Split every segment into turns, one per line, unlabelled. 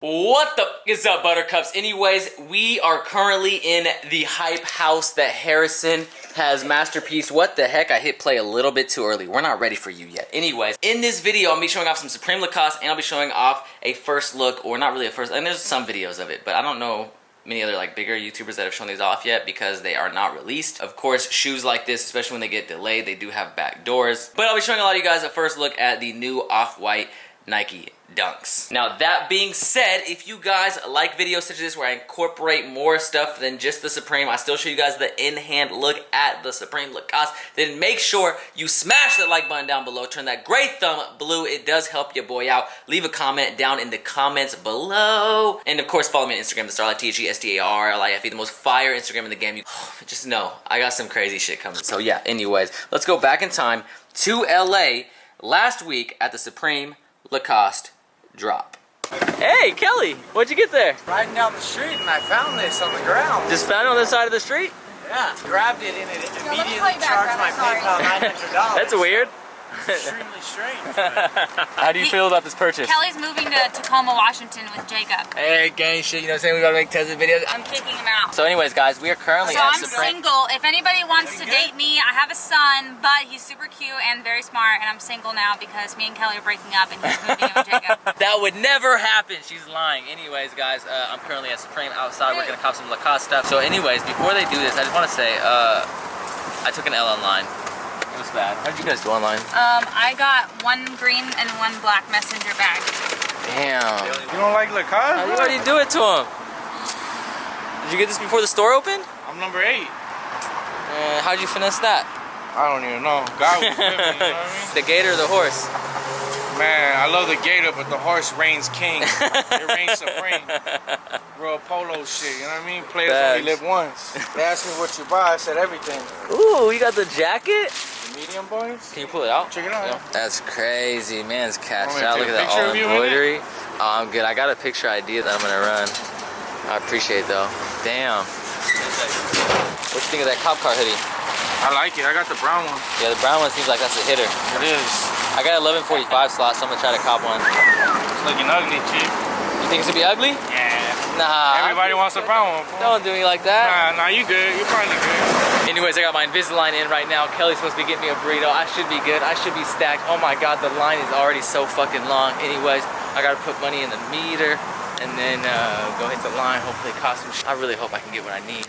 What the f is up, Buttercups? Anyways, we are currently in the hype house that Harrison has masterpiece. What the heck? I hit play a little bit too early. We're not ready for you yet. Anyways, in this video, I'll be showing off some Supreme Lacoste, and I'll be showing off a first look, or not really a first, and there's some videos of it, but I don't know many other like bigger YouTubers that have shown these off yet because they are not released. Of course, shoes like this, especially when they get delayed, they do have back doors. But I'll be showing a lot of you guys a first look at the new Off-White Nike Dunks. Now that being said, if you guys like videos such as this where I incorporate more stuff than just the Supreme, I still show you guys the in-hand look at the Supreme Lacoste, then make sure you smash the like button down below, turn that great thumb blue, it does help your boy out. Leave a comment down in the comments below. And of course, follow me on Instagram, the Starlife, THESTARLIFE, the most fire Instagram in the game. You just know, I got some crazy shit coming. So yeah, anyways, let's go back in time to LA last week at the Supreme Lacoste drop. Hey, Kelly, what'd you get there?
Riding down the street and I found this on the ground.
Just found it on the side of the street?
Yeah, grabbed it and it immediately charged my PayPal $900.
That's weird.
Extremely strange.
How do you feel about this purchase?
Kelly's moving to Tacoma, Washington with Jacob.
Hey, gang shit, you know what I'm saying? We gotta make tons of videos.
I'm kicking him out.
So anyways, guys, we are currently
So
at
I'm
Supreme.
single. If anybody wants to date me, I have a son, but he's super cute and very smart, and I'm single now because me and Kelly are breaking up and he's moving in with Jacob.
That would never happen. She's lying. Anyways, guys, I'm currently at Supreme outside. We're gonna cop some Lacoste stuff. So anyways, before they do this, I just wanna say, I took an L online. It was bad. How'd you guys do online?
I got one green and one black messenger bag.
Damn.
You don't like Lacoste?
How do you do it to him? Did you get this before the store opened?
I'm number 8.
How'd you finesse that?
I don't even know. God was with me, you know what I mean?
The gator or the horse?
Man, I love the gator, but the horse reigns king. It reigns supreme. Real polo shit, you know what I mean? Players only live once. They asked me what you buy, I said everything.
Ooh, you got the jacket?
The medium boys?
Can you pull it out?
Check it out. Yeah.
That's crazy. Man's cashed
Want me to
out.
take
Look
a
at that
picture
all
of you in
embroidery. Oh, I'm good. I got a picture idea that I'm gonna run. I appreciate it though. Damn. What you think of that cop car hoodie?
I like it. I got the brown one.
Yeah, the brown one seems like that's a hitter.
It is.
I got 1145 slots, so I'm gonna try to cop one.
It's looking ugly, chief.
You think it's gonna be ugly?
Yeah.
Nah.
Everybody wants a brown one. Fool.
Don't do me like that.
Nah, you good. You're probably good.
Anyways, I got my Invisalign in right now. Kelly's supposed to be getting me a burrito. I should be good. I should be stacked. Oh my God, the line is already so fucking long. Anyways, I gotta put money in the meter and then go hit the line. Hopefully cost some I really hope I can get what I need.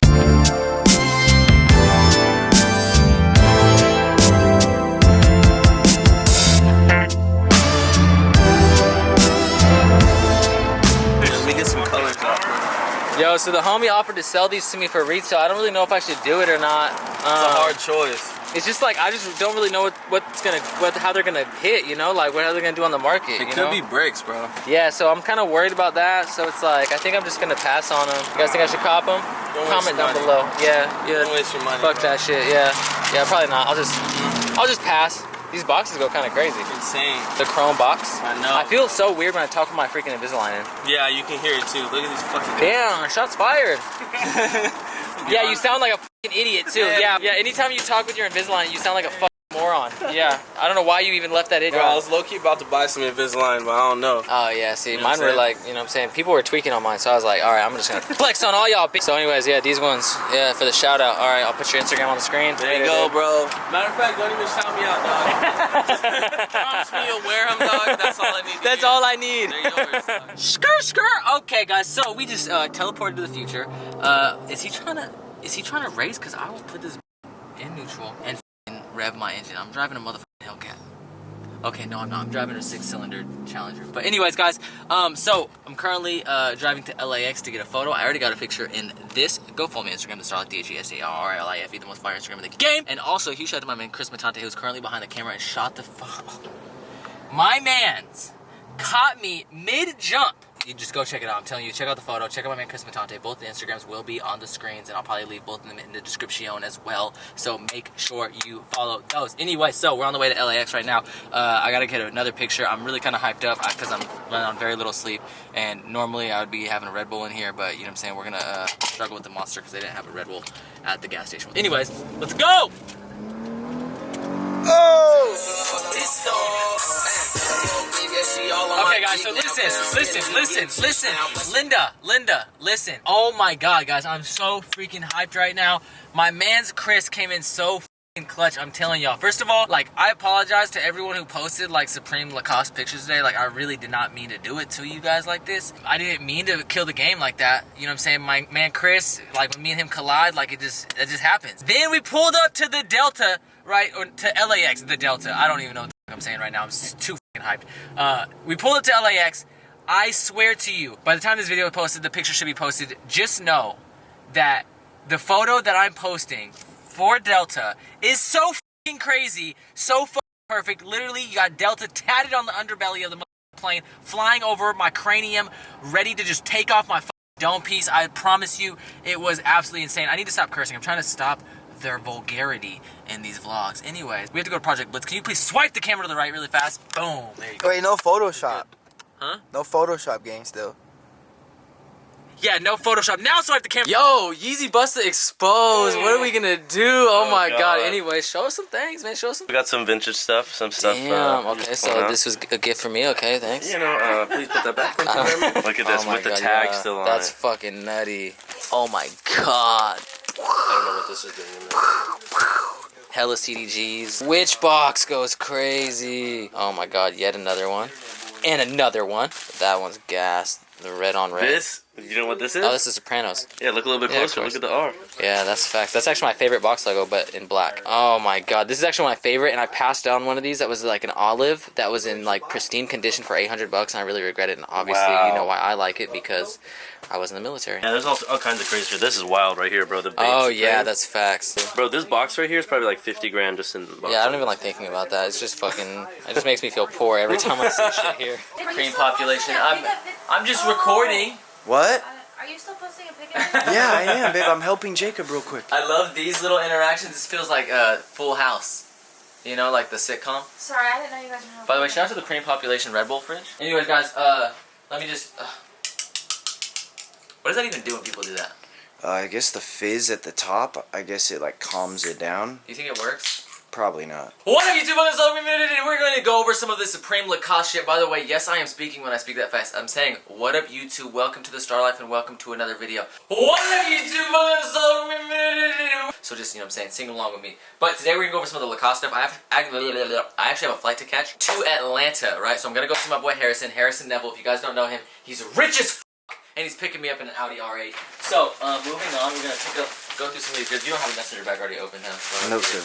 Yo, so the homie offered to sell these to me for retail. I don't really know if I should do it or not.
It's a hard choice.
It's just like I just don't really know how they're gonna hit. You know, like what are they gonna do on the market?
It could be bricks, bro.
Yeah, so I'm kind of worried about that. So it's like I think I'm just gonna pass on them. You guys think I should cop them? Comment down below. Yeah.
Don't waste your money.
Fuck that shit. Yeah. Yeah, probably not. I'll just pass. These boxes go kind of crazy.
Insane.
The chrome box.
I know.
I feel so weird when I talk with my freaking Invisalign in.
Yeah, you can hear it too. Look at these fucking guys.
Damn, shots fired. Yeah, you sound like a fucking idiot too. Yeah, anytime you talk with your Invisalign, you sound like a fucking moron. Yeah, I don't know why you even left that in.
Bro, I was low-key about to buy some Invisalign, but I don't know.
Oh yeah, see,
You know
mine
what
were
I'm
like, you know what I'm saying, people were tweaking on mine, so I was like, alright, I'm just gonna flex on all y'all. So anyways, yeah, these ones, yeah, for the shout out. Alright, I'll put your Instagram on the screen.
There you go, bro. Matter of fact, don't even shout me out, dog. Promise me you'll wear them, dog. That's all I need.
That's all I need.
They're yours, dog.
Skirt. Okay, guys, so we just teleported to the future. Is he trying to race? Cause I will put this in neutral and rev my engine. I'm driving a motherfucking Hellcat. Okay, no, I'm not. I'm driving a 6-cylinder Challenger. But anyways, guys, so I'm currently driving to LAX to get a photo. I already got a picture in this. Go follow me on Instagram, the Starlife, THESTARLIFE, the most fire Instagram in the game. And also, huge shout out to my man Chris Matante, who's currently behind the camera and shot the My man's caught me mid-jump. You just go check it out. I'm telling you, check out the photo. Check out my man Chris Matante. Both the Instagrams will be on the screens, and I'll probably leave both of them in the description as well. So make sure you follow those. Anyway, so we're on the way to LAX right now. I gotta get another picture. I'm really kind of hyped up because I'm running on very little sleep, and normally I would be having a Red Bull in here, but you know what I'm saying, we're gonna struggle with the Monster because they didn't have a Red Bull at the gas station. Anyways, let's go! Oh! Okay, guys, so listen. Linda, listen. Oh my God, guys, I'm so freaking hyped right now. My man's Chris came in so clutch, I'm telling y'all. First of all, like, I apologize to everyone who posted like Supreme Lacoste pictures today. Like, I really did not mean to do it to you guys like this. I didn't mean to kill the game like that. You know what I'm saying? My man Chris, like, when me and him collide, like, it just happens. Then we pulled up to the Delta, right, or to LAX, the Delta. I don't even know what the I'm saying right now. I'm just too hyped. We pulled up to LAX. I swear to you, by the time this video is posted, the picture should be posted. Just know that the photo that I'm posting for Delta is so fucking crazy, so fucking perfect. Literally, you got Delta tatted on the underbelly of the plane, flying over my cranium, ready to just take off my dome piece. I promise you, it was absolutely insane. I need to stop cursing. I'm trying to stop their vulgarity in these vlogs. Anyways, we have to go to Project Blitz. Can you please swipe the camera to the right really fast? Boom. There you go.
Wait, no Photoshop.
Huh?
No Photoshop game still.
Yeah, no Photoshop. Now swipe the camera. Yo, Yeezy Busta exposed. What are we gonna do? Oh my God. Anyway, show us some things, man. Show us some.
We got some vintage stuff, some stuff.
Damn. Okay, so this was a gift for me. Okay, thanks.
You know, please put that back. Look at this with the tag still on
That's
it.
fucking nutty. Oh my God.
I don't know what this is doing in there.
Hella CDGs. Which box goes crazy? Oh my God, yet another one. And another one. That one's gas. The red on red.
This? You know what this is?
Oh, this is Sopranos.
Yeah, look a little bit closer. Look at the R.
Yeah, that's facts. That's actually my favorite box logo, but in black. Oh my God, this is actually my favorite, and I passed down one of these that was like an olive that was in like pristine condition for $800, and I really regret it. And obviously, you know why I like it, because I was in the military.
Yeah, there's also all kinds of crazy shit. This is wild right here, bro. The
oh yeah, that's facts.
Bro, this box right here is probably like 50 grand just in the box.
Yeah, I don't even like thinking about that. It's just fucking. It just makes me feel poor every time I see shit here. Cream population. I'm just recording.
What?
Are you still posting a pic?
Yeah, I am, babe. I'm helping Jacob real quick.
I love these little interactions. This feels like Full House. You know, like the sitcom.
Sorry, I didn't know you guys were.
By the way, shout out to the Cream Population Red Bull fridge. Anyways, guys, let me just. What does that even do when people do that?
I guess the fizz at the top, I guess it like calms it down.
Do you think it works?
Probably not.
What up, YouTube? We're going to go over some of the Supreme Lacoste shit. By the way, yes, I am speaking when I speak that fast. I'm saying, what up, YouTube? Welcome to the Star Life and welcome to another video. What up, YouTube? So just, you know what I'm saying, sing along with me. But today we're going to go over some of the Lacoste stuff. I actually have a flight to catch to Atlanta, right? So I'm going to go see my boy Harrison Neville. If you guys don't know him, he's rich as and he's picking me up in an Audi R8. So, moving on, we're going to go through some of these goods. You don't have a messenger bag already open, huh? So
No, sir.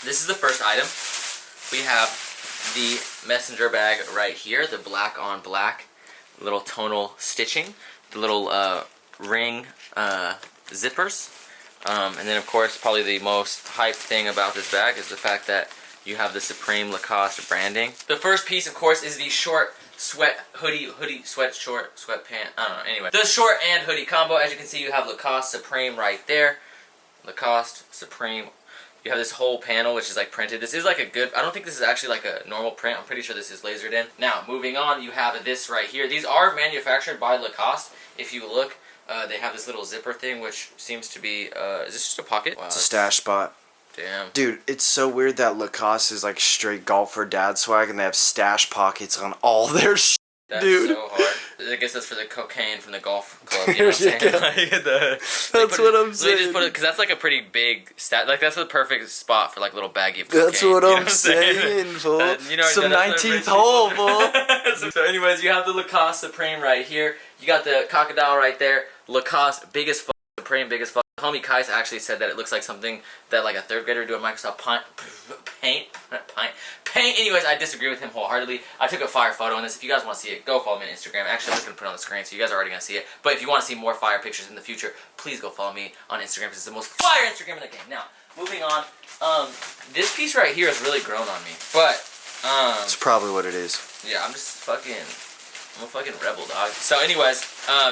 This is the first item. We have the messenger bag right here, the black on black little tonal stitching, the little ring zippers, and then of course probably the most hyped thing about this bag is the fact that you have the Supreme Lacoste branding. The first piece of course is the short sweat hoodie, sweat short, sweatpant, I don't know, anyway. The short and hoodie combo, as you can see you have Lacoste Supreme right there. Lacoste Supreme. You have this whole panel which is like printed. This is like a good, I don't think this is actually like a normal print. I'm pretty sure this is lasered in. Now, moving on, you have this right here. These are manufactured by Lacoste. If you look, they have this little zipper thing which seems to be, is this just a pocket? Wow,
It's a stash spot.
Damn.
Dude, it's so weird that Lacoste is like straight golfer dad swag and they have stash pockets on all their shit.
That's
dude.
so hard. I guess that's for the cocaine from the golf club. You know what I'm saying?
That's what I'm saying.
They just put it because that's like a pretty big stat. Like that's the perfect spot for like little baggie of cocaine.
That's what
you know
I'm saying, fool.
You know,
Some
that's
19th hole, fool.
So anyways, you have the Lacoste Supreme right here. You got the crocodile right there. Lacoste, biggest fuck, Supreme, biggest fuck. Homie Kais actually said that it looks like something that like a third grader would do at Microsoft Paint. Anyways, I disagree with him wholeheartedly. I took a fire photo on this. If you guys want to see it, go follow me on Instagram. Actually, I'm just going to put it on the screen, so you guys are already going to see it. But if you want to see more fire pictures in the future, please go follow me on Instagram because it's the most fire Instagram in the game. Now, moving on. This piece right here has really grown on me. But,
That's probably what it is.
yeah, I'm a fucking rebel, dog. So anyways,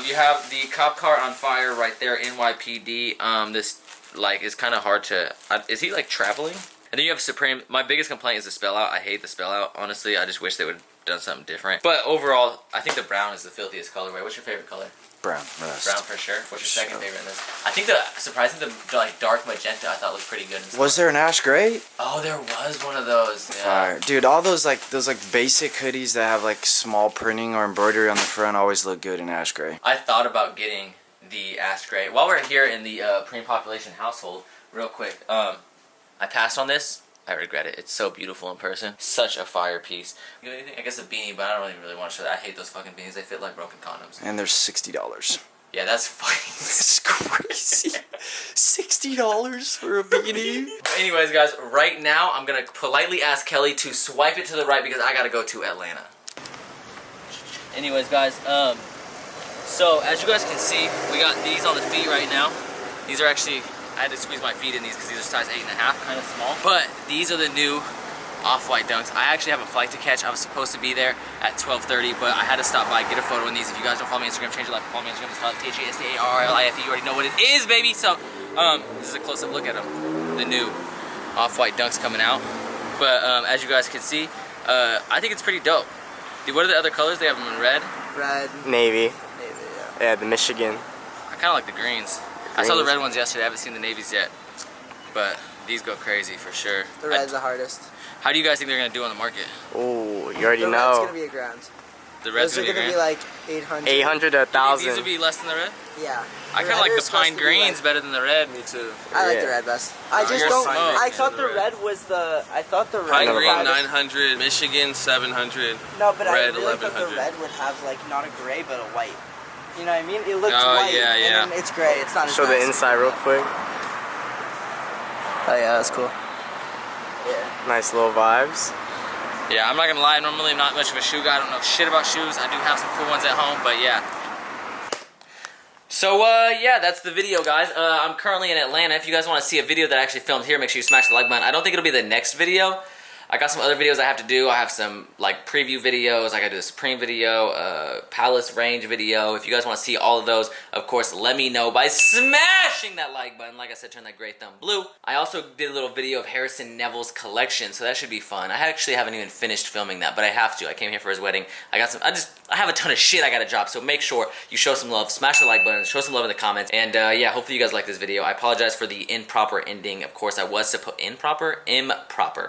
you have the cop car on fire right there, NYPD. This, like, is kind of hard to... is he, like, traveling? And then you have Supreme. My biggest complaint is the spell out. I hate the spell out. Honestly, I just wish they would done something different. But overall, I think the brown is the filthiest colorway. What's your favorite color?
Brown. Rest.
Brown for sure. What's your second favorite in this? I think surprisingly, the like dark magenta I thought looked pretty good.
Was there an ash gray?
Oh, there was one of those. Yeah.
Fire. Dude, all those like basic hoodies that have like small printing or embroidery on the front always look good in ash gray.
I thought about getting the ash gray. While we're here in the preem population household, real quick, I passed on this. I regret it. It's so beautiful in person. Such a fire piece. You know anything? I guess a beanie, but I don't really want to show that. I hate those fucking beanies. They fit like broken condoms.
And they're $60.
Yeah, that's fucking.
This is crazy. $60 for a beanie.
Anyways, guys, right now I'm gonna politely ask Kelly to swipe it to the right because I gotta go to Atlanta. Anyways, guys, so as you guys can see, we got these on the feet right now. These are actually, I had to squeeze my feet in these because these are size 8.5, kind of small. But these are the new off-white dunks. I actually have a flight to catch. I was supposed to be there at 12:30, but I had to stop by, get a photo in these. If you guys don't follow me on Instagram, change your life. Follow me on Instagram. It's THASTARLIFE. You already know what it is, baby. So, this is a close-up look at them. The new off-white dunks coming out. But as you guys can see, I think it's pretty dope. Dude, what are the other colors? They have them in red.
Red.
Navy.
Navy, yeah.
Yeah, the Michigan.
I kind of like the greens. I saw the red ones yesterday. I haven't seen the navies yet. But these go crazy for sure.
The red's the hardest.
How do you guys think they're going to do on the market?
Oh, you already
The
know.
red's gonna be a grand.
The red's
Those are
going to
gonna be like 800.
800 to 1,000.
These would be less than the red?
Yeah.
I kind of like the pine greens better than the red.
Me too.
I like
Yeah.
the red best. I just
you're
don't.
smoked.
I thought
The
the
red.
red was the. I thought the red.
Pine
was
green
the-
900, Michigan 700.
No, but I
red
really thought the
1100.
red would have like not a gray but a white. You know what I mean? It looked
Oh,
white.
yeah, yeah.
And then it's gray. It's not as
Show the
nice.
inside real quick.
Oh yeah, that's cool. Yeah.
Nice little vibes.
Yeah, I'm not going to lie. Normally I'm not much of a shoe guy. I don't know shit about shoes. I do have some cool ones at home, but yeah. So, yeah, that's the video, guys. I'm currently in Atlanta. If you guys want to see a video that I actually filmed here, make sure you smash the like button. I don't think it'll be the next video. I got some other videos I have to do. I have some, like, preview videos. I got to do a Supreme video, Palace Range video. If you guys want to see all of those, of course, let me know by smashing that like button. Like I said, turn that gray thumb blue. I also did a little video of Harrison Neville's collection, so that should be fun. I actually haven't even finished filming that, but I have to. I came here for his wedding. I have a ton of shit I got to drop, so make sure you show some love, smash the like button, show some love in the comments, and yeah, hopefully you guys like this video. I apologize for the improper ending. Of course, I was supposed improper.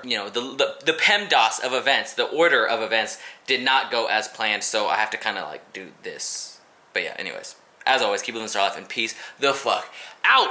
You know, the PEMDAS of events, the order of events did not go as planned, so I have to kind of like do this. But yeah, anyways, as always, keep living star life and peace the fuck out.